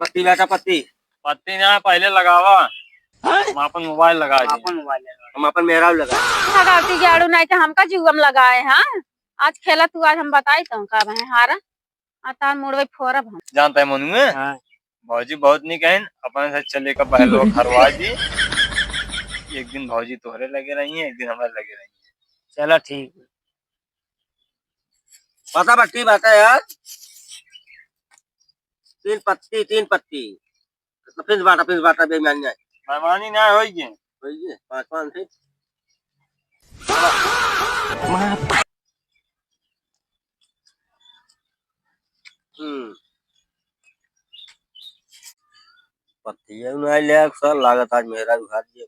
पत्ती बेटा पत्ती पत्ती ना पहले लगावा। हम अपन मोबाइल लगा हम अपन मेहराब लगा लगाती जाड़ू नहीं तो हमका जुगम लगाए। हाँ आज खेला तू आज हम बताई तो का है हारा आता मुड़वे फोरब हम जानता है मनु में। हाँ। भौजी बहुत नहीं कहन अपन से चले का पहलो खरवा जी। एक दिन भौजी तोहरे लगे रही है, एक दिन हमारे लगे रही है। चलो ठीक पता पट्टी बात है यार। तीन पत्ती तो फिर बाटा बेईमानी है। बेईमानी ना होगी। होइए 5 से पत्ती है उन्हें ले सर लागत आज मेरा भी हाथ दिया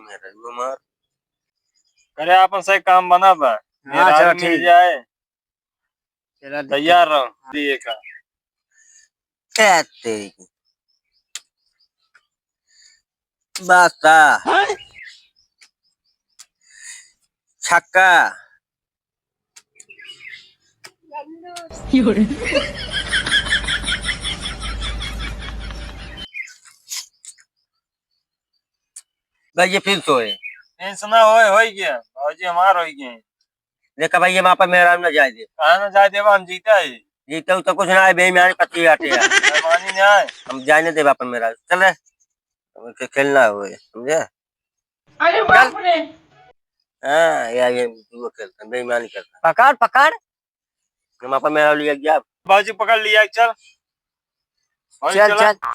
मेरा भी मार करे अपन से काम बना बा। हाँ, चलो मिल ठीक। जाए चला तैयार रहो दिए का। कहते बाता छक्का भाई ये फिर सोए टेंशन ना हो गया भौजी हमार हो गए। देखा भाई ये वहाँ पर मेहरा न जाए दे कहा ना जाए देवा हम जीता है। जीते तो कुछ ना है बेईमानी पत्ती आटे है बेईमानी ना है। हम जाने दे वापस मेरा चल रहे खेलना हुए समझे। अरे बाप रे हाँ यार ये वो खेलता बेईमानी करता पकड़ हम अपन मेरा लिया गया भौजी पकड़ लिया चल। भौजी चल चला। चल